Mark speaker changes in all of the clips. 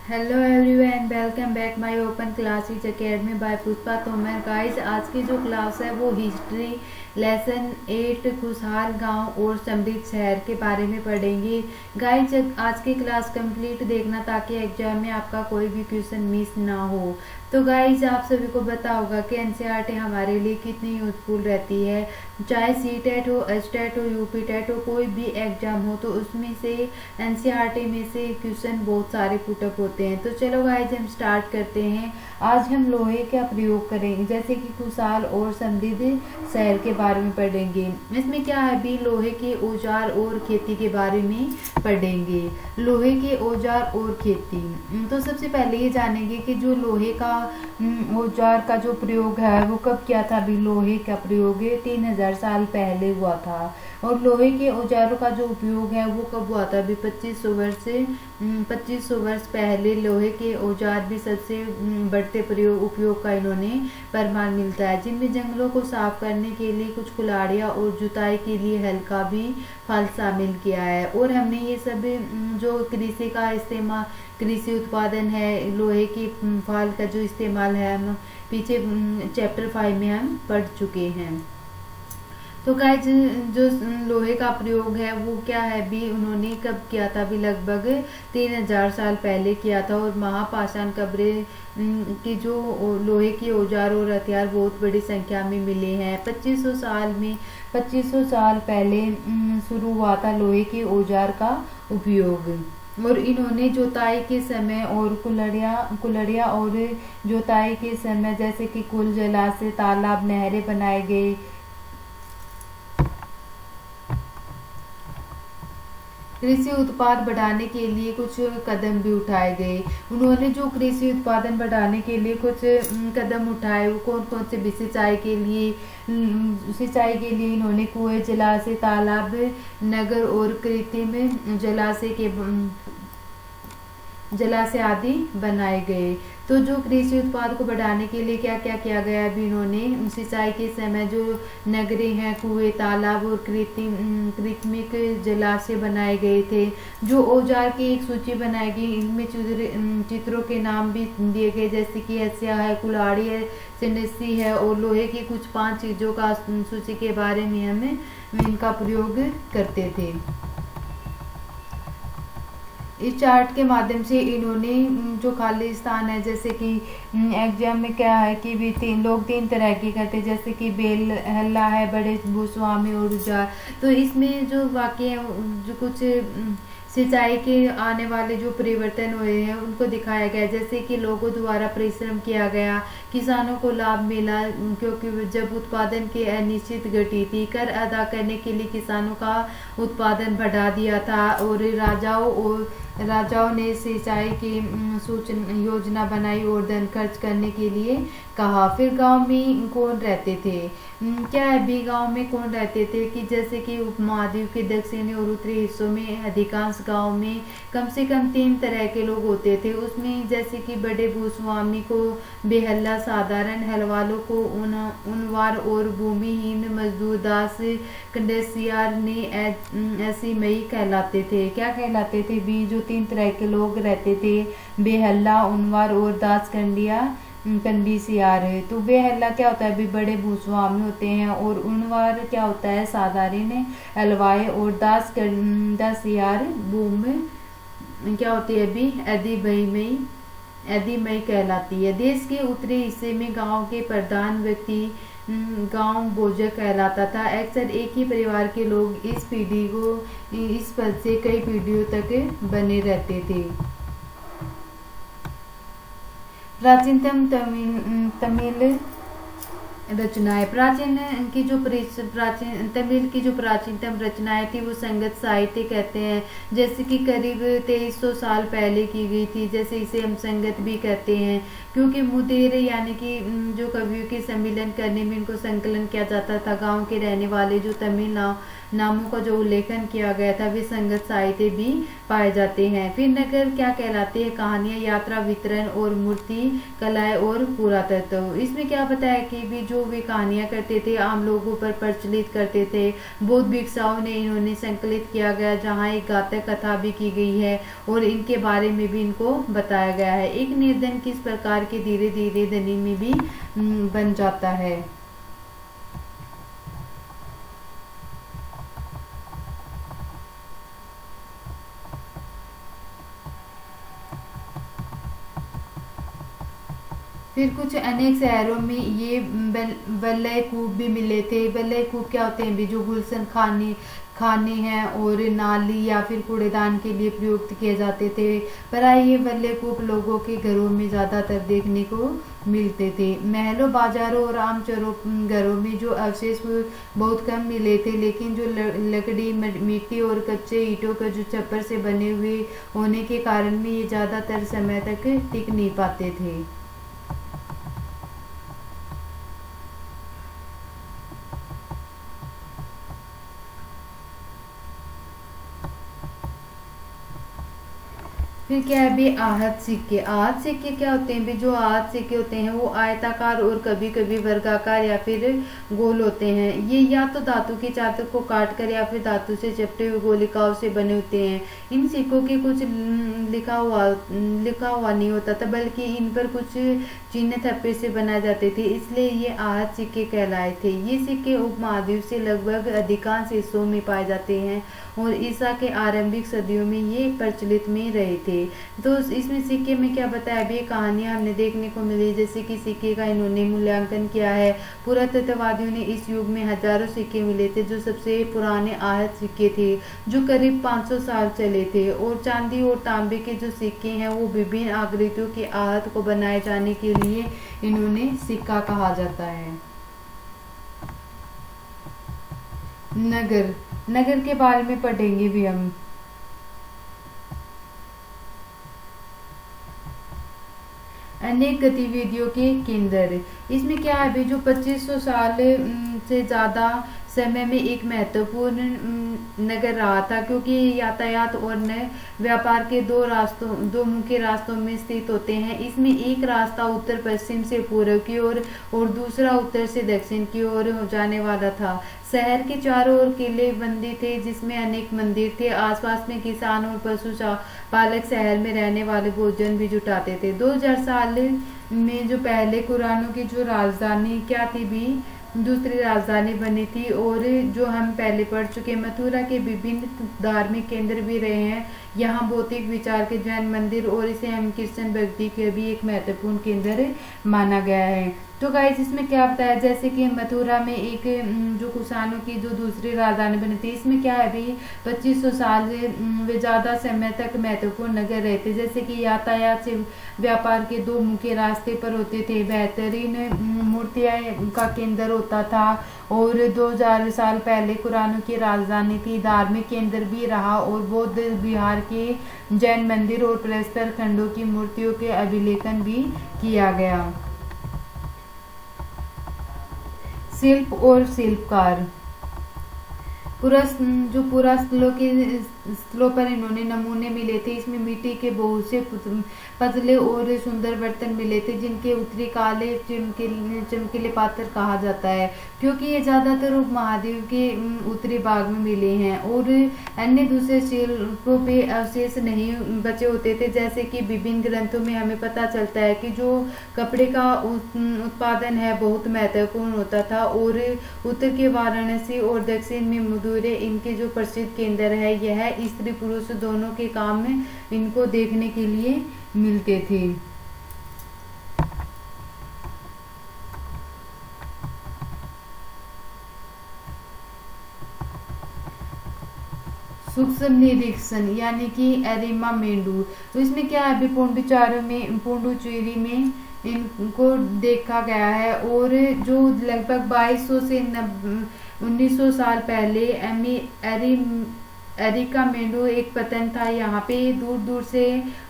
Speaker 1: Hello everyone, welcome back my open classes academy by Pushpa Tomar. Guys, आज की जो class है वो हिस्ट्री लेसन 8 खुशहाल गांव और समृद्ध शहर के बारे में पढ़ेंगे। गाइस, आज की क्लास कंप्लीट देखना ताकि एग्जाम में आपका कोई भी क्वेश्चन मिस ना हो। तो गाइस, आप सभी को पता होगा कि एनसीईआरटी हमारे लिए कितनी यूजफुल रहती है। चाहे सीटेट हो, एसटेट हो, यूपी टेट हो, कोई भी एग्जाम हो तो उसमें से एनसीईआरटी में से क्वेश्चन बहुत सारे पुटअप होते हैं। तो चलो गाइस, हम स्टार्ट करते हैं। आज हम लोहे का प्रयोग करेंगे, जैसे कि खुशहाल और समृद्ध शहर के बारे में पढ़ेंगे। इसमें क्या है भी, लोहे के औजार और खेती के बारे में पढ़ेंगे। लोहे के औजार और खेती। तो सबसे पहले ये जानेंगे कि जो लोहे का औजार का जो प्रयोग है वो कब किया था। भी लोहे का प्रयोग 3000 साल पहले हुआ था। और लोहे के औजारों का जो उपयोग है वो कब हुआ था। भी 2500 वर्ष पहले लोहे के औजार भी सबसे बढ़ते प्रयोग उपयोग का इन्होंने प्रमाण मिलता है, जिनमें जंगलों को साफ करने के लिए कुछ कुल्हाड़ियां और जुताई के लिए हल का भी फल शामिल किया है। और हमने ये सब जो कृषि का इस्तेमाल, कृषि उत्पादन है, लोहे की फाल का जो इस्तेमाल है, हम पीछे चैप्टर 5 में हम पढ़ चुके हैं। तो गाइस, जो लोहे का प्रयोग है वो क्या है भी, उन्होंने कब किया था भी, लगभग 3000 साल पहले किया था। और महापाषाण कब्रें की जो लोहे के औजार और हथियार बहुत बड़ी संख्या में मिले हैं। 2500 साल पहले शुरू हुआ था लोहे के औजार का उपयोग। और इन्होंने जोताई के समय और कुल्हड़ियाँ और जोताई के समय, जैसे कि कुल, जलाशय, तालाब, नहरें बनाए गए। कृषि उत्पाद बढ़ाने के लिए कुछ कदम भी उठाए गए। उन्होंने जो कृषि उत्पादन बढ़ाने के लिए कुछ कदम उठाए, वो कौन कौन से भी, सिंचाई के लिए इन्होंने कुएं, जलाशय, तालाब, नगर और कृत्रिम जलाशय आदि बनाए गए। तो जो कृषि उत्पाद को बढ़ाने के लिए क्या क्या किया गया अभी, इन्होंने सिंचाई के समय जो नगरें हैं, कुएं, तालाब और कृत्रिमिक जलाशय बनाए गए थे। जो औजार की एक सूची बनाई गई, इनमें चित्रों के नाम भी दिए गए, जैसे कि हसिया है, कुल्हाड़ी है, सिंडसी है और लोहे की कुछ 5 चीजों का सूची के बारे में हमें इनका प्रयोग करते थे। इस चार्ट के माध्यम से इन्होंने जो खाली स्थान है, जैसे कि एग्जाम में क्या है कि भी तीन तरह की करते, जैसे कि बेल हल्ला है, बड़े भूस्वामी और उजार। तो इसमें जो वाक्य है, जो कुछ सिंचाई के आने वाले जो परिवर्तन हुए हैं उनको दिखाया गया, जैसे कि लोगों द्वारा परिश्रम किया गया, किसानों को लाभ मिला क्योंकि जब उत्पादन की अनिश्चित गति थी, कर अदा करने के लिए किसानों का उत्पादन बढ़ा दिया था। और राजाओं ने सिंचाई की योजना बनाई और धन खर्च करने के लिए कहा। फिर गांव में कौन रहते थे, क्या है भी, गांव में कौन रहते थे कि जैसे कि उपमहाद्वीप के दक्षिणी और उत्तरी हिस्सों में अधिकांश गांव में कम से कम 3 तरह के लोग होते थे। उसमें जैसे कि बड़े भूस्वामी को बेहल्ला, साधारण हलवालों को उनवार और भूमिहीन मजदूर दास कंडेसियार ने ऐसी मई कहलाते थे। क्या कहलाते थे भी, जो 3 तरह के लोग रहते थे, बेहल्ला, उनवार और दास कंडीसियार है। तो बेहल्ला क्या होता है भी, बड़े भूस्वामी होते हैं। और उनवार क्या होता है, साधारण हलवाए। और दासियार भूमि क्या होती है भी, अधिमयी कहलाती है। देश के उत्तरी हिस्से में गांव के प्रधान व्यक्ति गांव भोजक कहलाता था। अक्सर एक ही परिवार के लोग इस पद से कई पीढ़ियों तक बने रहते थे। प्राचीनतम तमिल रचनाएं। तमिल की जो प्राचीनतम रचनाएं थी वो संगत साहित्य कहते हैं, जैसे कि करीब 2300 साल पहले की गई थी। जैसे इसे हम संगत भी कहते हैं क्योंकि मुदेर यानी कि जो कवियों के सम्मिलन करने में इनको संकलन किया जाता था। गांव के रहने वाले जो तमिल नामों का जो उल्लेखन किया गया था वे संगत साहित्य भी पाए जाते हैं। फिर नगर क्या कहलाते हैं, कहानियां, यात्रा, वितरण और मूर्ति कलाएं और पुरातत्व। इसमें क्या बताया कि भी जो जो वे कहानियां करते थे आम लोगों पर प्रचलित करते थे। बौद्ध भिक्षुओं ने इन्होंने संकलित किया गया, जहाँ एक गाथा कथा भी की गई है और इनके बारे में भी इनको बताया गया है। एक निर्धन किस प्रकार के धीरे धीरे धनी में भी बन जाता है। फिर कुछ अनेक शहरों में ये वलय कूप भी मिले थे। वलय कूप क्या होते हैं भी, जो गुलशन खाने खाने हैं और नाली या फिर कूड़ेदान के लिए प्रयुक्त किए जाते थे। पर ये वलय कूप लोगों के घरों में ज्यादातर देखने को मिलते थे। महलों, बाजारों और आम चोरों घरों में जो अवशेष बहुत कम मिले थे, लेकिन जो लकड़ी, मिट्टी और कच्चे ईंटों का जो छप्पर से बने हुए होने के कारण में ये ज्यादातर समय तक टिक नहीं पाते थे। फिर क्या है भी, आहत सिक्के। आहत सिक्के क्या होते हैं भी, जो आहत सिक्के होते हैं वो आयताकार और कभी कभी वर्गाकार या फिर गोल होते हैं। ये या तो धातु की चादर को काट कर या फिर धातु से चिपटे हुए गोलिकाओं से बने होते हैं। इन सिक्कों के कुछ लिखा हुआ नहीं होता था, बल्कि इन पर कुछ चिन्ह थप्पे से बनाए जाते थे, इसलिए ये आहत सिक्के कहलाए थे। ये सिक्के उपमहाद्वीप से लगभग अधिकांश हिस्सों में पाए जाते हैं और ईसा के आरंभिक सदियों में ये प्रचलित में रहे थे। तो इसमें सिक्के में क्या बताया भी, कहानियां हमने देखने को मिली, जैसे कि सिक्के का इन्होंने मूल्यांकन किया है। पुरातत्ववादियों ने इस युग में हजारों सिक्के मिले थे, जो सबसे पुराने आहत सिक्के थे, जो करीब 500 साल चले थे। और चांदी और तांबे के जो सिक्के हैं वो विभिन्न आकृतियों के आहत को बनाए जाने के लिए इन्होंने सिक्का कहा जाता है। नगर, नगर के बारे में पढ़ेंगे भी हम। अनेक गतिविधियों के केंद्र। इसमें क्या है भी, जो 2500 साल से ज्यादा समय में एक महत्वपूर्ण नगर रहा था, क्योंकि यातायात और व्यापार के दो मुख्य रास्तों में स्थित होते हैं। इसमें एक रास्ता उत्तर पश्चिम से पूर्व की ओर और दूसरा उत्तर से दक्षिण की ओर हो जाने वाला था। शहर के चारों ओर किले बंदी थे, जिसमें अनेक मंदिर थे। आसपास में किसान और पशु पालक शहर में रहने वाले भोजन भी जुटाते थे। 2000 साल में जो पहले कुरानों की जो राजधानी क्या थी भी, दूसरी राजधानी बनी थी, और जो हम पहले पढ़ चुके मथुरा के विभिन्न धार्मिक केंद्र भी रहे हैं। यहाँ भौतिक विचार के जैन मंदिर और इसे हम क्रिश्चियन भक्ति के भी एक महत्वपूर्ण केंद्र माना गया है। तो गाइस इसमें क्या बताया, जैसे कि मथुरा में एक जो कुषाणों की जो दूसरी राजधानी बनी थी, इसमें क्या है भी 2500 साल से वे ज्यादा समय तक महत्वपूर्ण नगर रहे थे। जैसे कि यातायात से व्यापार के दो मुख्य रास्ते पर होते थे, बेहतरीन मूर्तियां का केंद्र होता था, और 2000 साल पहले कुरानों की राजधानी थी, धार्मिक केंद्र भी रहा, और बौद्ध विहार के जैन मंदिर और प्रस्तर खंडों की मूर्तियों के अभिलेखन भी किया गया। शिल्प और शिल्पकार। स्थलों पर इन्होंने नमूने मिले थे। इसमें मिट्टी के बहुत से पतले और सुंदर बर्तन मिले थे, जिनके उत्तरी काले चमकीले पात्र कहा जाता है, क्योंकि ये ज्यादातर उपमहाद्वीप के उत्तरी भाग में मिले हैं। और अन्य दूसरे शिल्पों पे अवशेष नहीं बचे होते थे। जैसे कि विभिन्न ग्रंथों में हमें पता चलता है कि जो कपड़े का उत्पादन है बहुत महत्वपूर्ण होता था, और उत्तर के वाराणसी और दक्षिण में मदुरै इनके जो प्रसिद्ध केंद्र है। यह स्त्री पुरुष दोनों के काम में इनको देखने के लिए मिलते थे। सूक्ष्म निरीक्षण यानी कि एरिमा मेंढू। तो इसमें क्या है, पुडुचेरी में इनको देखा गया है, और जो लगभग 2200 से 1900 साल पहले एरिका मेंढू एक पतन था। यहाँ पे दूर दूर से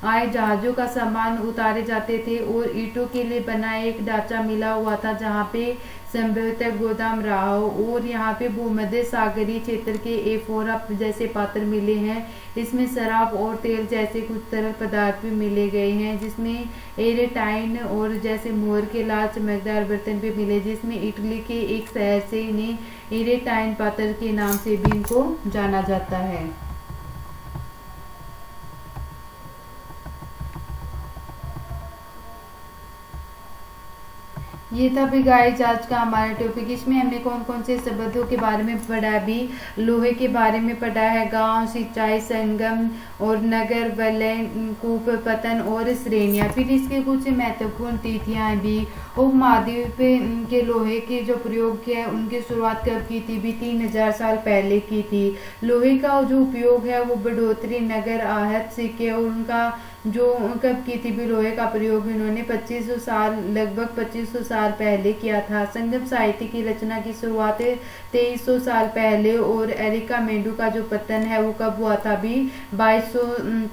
Speaker 1: आए जहाजों का सामान उतारे जाते थे, और ईंटों के लिए बना एक ढांचा मिला हुआ था, जहाँ पे संभवतः गोदाम रहा हो। और यहाँ पे भूमध्य सागरीय क्षेत्र के एफोरा जैसे पात्र मिले हैं। इसमें शराब और तेल जैसे कुछ तरल पदार्थ भी मिले गए हैं, जिसमें एरेटाइन और जैसे मोहर के लाल चमकदार बर्तन भी मिले, जिसमें इटली के एक शहर से इन्हें एरेटाइन पात्र के नाम से भी इनको जाना जाता है। ये था भी गाइस आज का हमारा टॉपिक। इसमें हमने कौन कौन से शब्दों के बारे में पढ़ा है, भी लोहे के बारे में पढ़ा है, गांव, सिंचाई, संगम और नगर, वलय, कूप, पतन और श्रेणियां। फिर इसके कुछ महत्वपूर्ण तिथियां भी, उपमहाद्वीप के लोहे के जो प्रयोग है उनकी शुरुआत कब की थी, भी 3000 साल पहले की थी। लोहे का जो उपयोग है वो बढ़ोतरी, नगर, आहत, सिक्के और उनका जो कब की थी, भी लोहे का प्रयोग इन्होंने 2500 साल लगभग 2500 साल पहले किया था। संगम साहित्य की रचना की शुरुआत 2300 साल पहले और एरिका मेंडू का जो पतन है वो कब हुआ था, भी 2200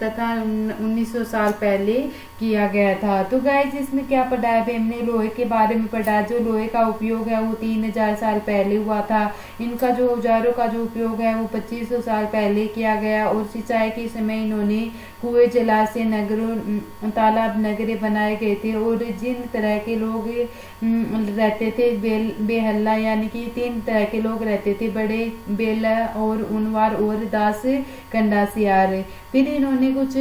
Speaker 1: तथा 1900 साल पहले किया गया था। तो गाइस इसमें क्या पढ़ा है, हमने लोहे के बारे में पढ़ा। जो लोहे का उपयोग है वो 3000 साल पहले हुआ था। इनका जो औजारों का जो उपयोग है वो 2500 साल पहले किया गया। और सिंचाई के समय इन्होंने कुएं, जलाशय, नगरों, तालाब, नगरे बनाए गए थे। और जिन तरह के लोग रहते थे, बेहल्ला यानी कि 3 तरह के लोग रहते थे, बड़े, बेला और उनवार और दास कंडासियार। फिर इन्होंने कुछ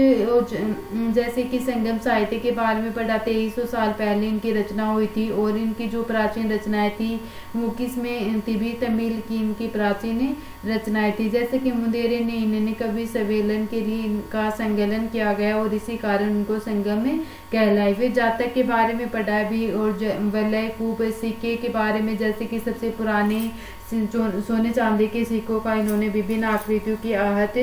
Speaker 1: जैसे कि संगम साहित्य के बारे में पढ़ा। 2300 साल पहले इनकी रचना हुई थी। और इनकी जो प्राचीन रचनाएं थी वो किसमें थी, भी तमिल की इनकी प्राचीन रचनाएं थी। जैसे कि मुंदेरे ने इन्हें कवि सम्मेलन के लिए इनका संकलन किया गया और इसी कारण उनको संगम में कहलाई। फिर जातक के बारे में पढ़ा भी। और वलय, कूप, सिक्के के बारे में, जैसे कि सबसे पुराने सोने चांदी के सिक्कों का इन्होंने विभिन्न आकृतियों की आहत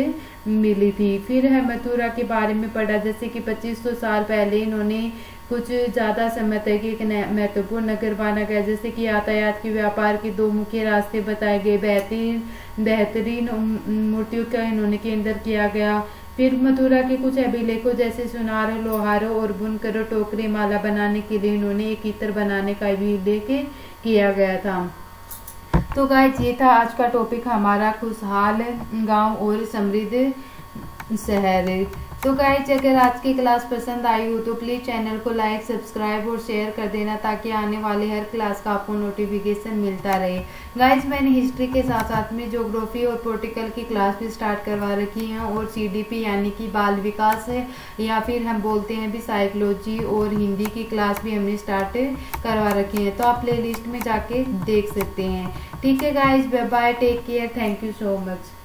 Speaker 1: मिली थी। फिर है मथुरा के बारे में पढ़ा। जैसे कि 2500 साल पहले इन्होंने कुछ ज्यादा समय तक एक महत्वपूर्ण नगर माना गया। जैसे कि यातायात के व्यापार के 2 मुख्य रास्ते बताए गए। बेहतरीन मूर्तियों का इन्होंने केंद्र किया गया। फिर मथुरा के कुछ अभिलेखों जैसे सुनारों, लोहारों और बुनकरों, टोकरे, माला बनाने के लिए इन्होंने एक इत्र बनाने का भी उल्लेख किया गया था। तो गाइस ये था आज का टॉपिक हमारा, खुशहाल गांव और समृद्ध शहर। तो गाइस अगर आज की क्लास पसंद आई हो तो प्लीज़ चैनल को लाइक, सब्सक्राइब और शेयर कर देना, ताकि आने वाले हर क्लास का आपको नोटिफिकेशन मिलता रहे। गाइस मैंने हिस्ट्री के साथ साथ में ज्योग्राफी और पॉलिटिकल की क्लास भी स्टार्ट करवा रखी है। और CDP यानी कि बाल विकास है, या फिर हम बोलते हैं भी साइकोलॉजी और हिंदी की क्लास भी हमने स्टार्ट करवा रखी है। तो आप प्ले लिस्ट में जाके देख सकते हैं। ठीक है guys, bye bye, take care, thank you so much.